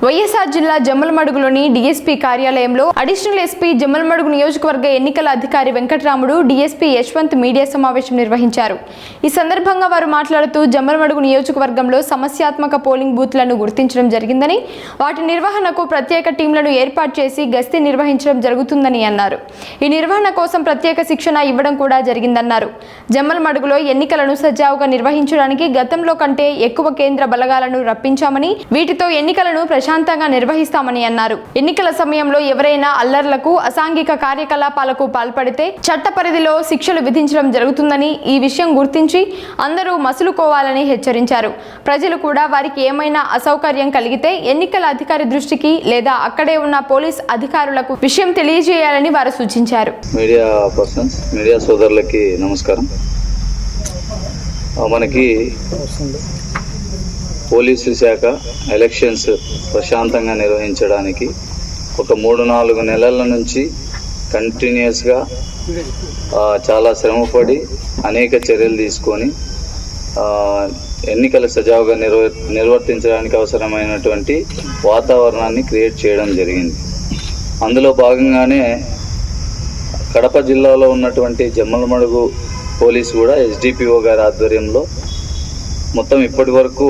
వైఎస్ఆర్ జిల్లా జమ్మలమడుగులోని డీఎస్పీ కార్యాలయంలో additional SP Jammalamadugu నియోజకవర్గ ఎన్నికల అధికారి వెంకటరాముడు, డీఎస్పీ యశ్వంత్ మీడియా సమావేశం నిర్వహించారు. ఈ సందర్భంగా వారు మాట్లాడుతూ జమ్మలమడుగు నియోజకవర్గంలో సమస్యాత్మక పోలింగ్ బూత్లను గుర్తించడం జరిగిందని, వాటి నిర్వహణకు ప్రత్యేక టీంలను ఏర్పాటు చేసి గస్తీ నిర్వహించడం జరుగుతుందని అన్నారు. ఈ నిర్వహణ కోసం ప్రత్యేక శిక్షణ ఇవ్వడం కూడా జరిగిందన్నారు. జమ్మలమడుగులో ఎన్నికలను సజావుగా నిర్వహించడానికి గతంలో కంటే ఎక్కువ కేంద్ర బలగాలను రప్పించామని, వీటితో ఎన్నికలను ప్రశాంతంగా నిర్వహిస్తామని అన్నారు. ఎన్నికల సమయంలో ఎవరైనా అల్లర్లకు, అసాంఘిక కార్యకలాపాలకు పాల్పడితే చట్ట పరిధిలో శిక్షలు విధించడం జరుగుతుందని, ఈ విషయం గుర్తించి అందరూ మసులుకోవాలని హెచ్చరించారు. ప్రజలు కూడా వారికి ఏమైనా అసౌకర్యం కలిగితే ఎన్నికల అధికారి దృష్టికి లేదా అక్కడే ఉన్న పోలీస్ అధికారులకు విషయం తెలియజేయాలని వారు సూచించారు. మీడియా సోదరులకి నమస్కారం. మనకి పోలీసు శాఖ ఎలక్షన్స్ ప్రశాంతంగా నిర్వహించడానికి ఒక 3-4 నెలల నుంచి కంటిన్యూస్గా చాలా శ్రమపడి అనేక చర్యలు తీసుకొని ఎన్నికల సజావుగా నిర్వర్తించడానికి అవసరమైనటువంటి వాతావరణాన్ని క్రియేట్ చేయడం జరిగింది. అందులో భాగంగానే కడప జిల్లాలో ఉన్నటువంటి జమ్మలమడుగు పోలీసు కూడా ఎస్డిపిఓ గారి ఆధ్వర్యంలో మొత్తం ఇప్పటి వరకు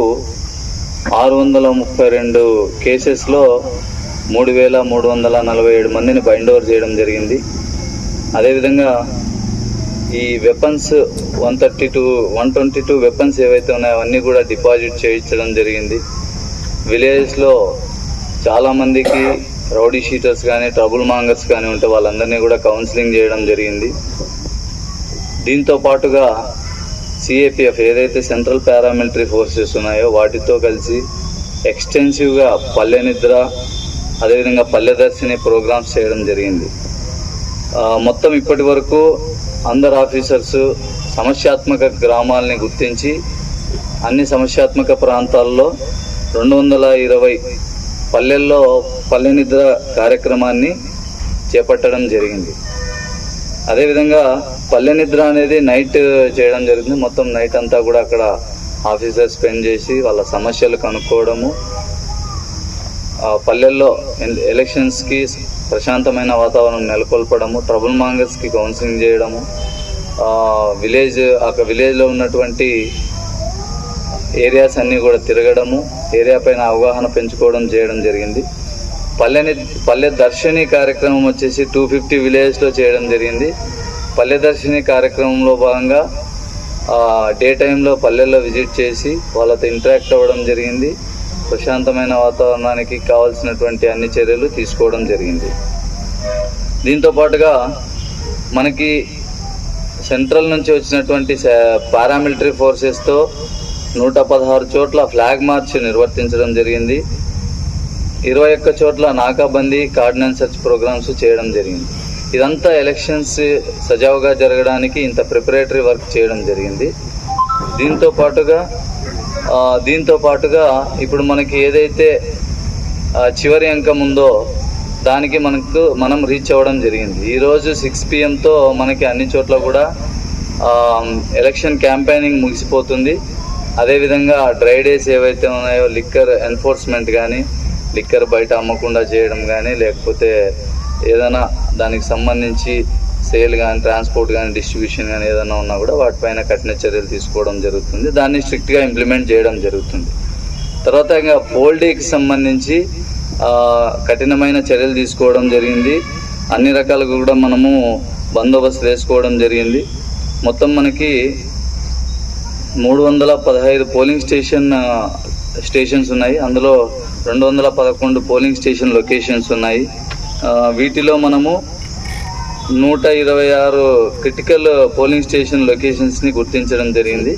632 కేసెస్లో 3,347 మందిని బైండ్ ఓవర్ చేయడం జరిగింది. అదేవిధంగా ఈ వెపన్స్ 122 వెపన్స్ ఏవైతే ఉన్నాయో అవన్నీ కూడా డిపాజిట్ చేయించడం జరిగింది. విలేజ్లో చాలామందికి రౌడీ షీటర్స్ కానీ, ట్రబుల్ మాంగర్స్ కానీ ఉంటే వాళ్ళందరినీ కూడా కౌన్సిలింగ్ చేయడం జరిగింది. దీంతో పాటుగా సిఏపిఎఫ్ ఏదైతే సెంట్రల్ పారామిలిటరీ ఫోర్సెస్ ఉన్నాయో వాటితో కలిసి ఎక్స్టెన్సివ్గా పల్లె నిద్ర, అదేవిధంగా పల్లె దర్శిని ప్రోగ్రామ్స్ చేయడం జరిగింది. మొత్తం ఇప్పటి వరకు అందరు ఆఫీసర్స్ సమస్యాత్మక గ్రామాలని గుర్తించి అన్ని సమస్యాత్మక ప్రాంతాల్లో 220 పల్లెల్లో పల్లె నిద్ర కార్యక్రమాన్ని చేపట్టడం జరిగింది. అదేవిధంగా పల్లె నిద్ర అనేది నైట్ చేయడం జరుగుతుంది. మొత్తం నైట్ అంతా కూడా అక్కడ ఆఫీసర్స్ స్పెండ్ చేసి వాళ్ళ సమస్యలు కనుక్కోవడము, పల్లెల్లో ఎలక్షన్స్కి ప్రశాంతమైన వాతావరణం నెలకొల్పడము, ట్రబుల్ మాంగర్స్కి కౌన్సిలింగ్ చేయడము, విలేజ్లో ఉన్నటువంటి ఏరియాస్ అన్నీ కూడా తిరగడము, ఏరియా పైన అవగాహన పెంచుకోవడం చేయడం జరిగింది. పల్లె దర్శిని కార్యక్రమం వచ్చేసి 250 విలేజ్లో చేయడం జరిగింది. పల్లె దర్శిని కార్యక్రమంలో భాగంగా డే టైంలో పల్లెల్లో విజిట్ చేసి వాళ్ళతో ఇంటరాక్ట్ అవ్వడం జరిగింది. ప్రశాంతమైన వాతావరణానికి కావాల్సినటువంటి అన్ని చర్యలు తీసుకోవడం జరిగింది. దీంతో పాటుగా మనకి సెంట్రల్ నుంచి వచ్చినటువంటి పారామిలిటరీ ఫోర్సెస్తో 116 చోట్ల ఫ్లాగ్ మార్చ్ నిర్వర్తించడం జరిగింది. 21 చోట్ల నాకాబందీ, కార్డినెన్స్ సర్చ్ ప్రోగ్రామ్స్ చేయడం జరిగింది. ఇదంతా ఎలక్షన్స్ సజావుగా జరగడానికి ఇంత ప్రిపరేటరీ వర్క్ చేయడం జరిగింది. దీంతో పాటుగా ఇప్పుడు మనకి ఏదైతే చివరి అంకం ఉందో దానికి మనం రీచ్ అవ్వడం జరిగింది. ఈరోజు 6 PM మనకి అన్ని చోట్ల కూడా ఎలక్షన్ క్యాంపెయినింగ్ ముగిసిపోతుంది. అదేవిధంగా డ్రై డేస్ ఏవైతే ఉన్నాయో లిక్కర్ ఎన్ఫోర్స్మెంట్ కానీ, లిక్కర్ బయట అమ్మకుండా చేయడం కానీ, లేకపోతే ఏదైనా దానికి సంబంధించి సేల్ కానీ, ట్రాన్స్పోర్ట్ కానీ, డిస్ట్రిబ్యూషన్ కానీ ఏదైనా ఉన్నా కూడా వాటిపైన కఠిన చర్యలు తీసుకోవడం జరుగుతుంది. దాన్ని స్ట్రిక్ట్గా ఇంప్లిమెంట్ చేయడం జరుగుతుంది. తర్వాత ఇంకా పోల్ డేకి సంబంధించి కఠినమైన చర్యలు తీసుకోవడం జరిగింది. అన్ని రకాలుగా కూడా మనము బందోబస్తు వేసుకోవడం జరిగింది. మొత్తం మనకి 315 పోలింగ్ స్టేషన్స్ ఉన్నాయి. అందులో 211 పోలింగ్ స్టేషన్ లొకేషన్స్ ఉన్నాయి. వీటిలో మనము 126 క్రిటికల్ పోలింగ్ స్టేషన్ లొకేషన్స్ని గుర్తించడం జరిగింది.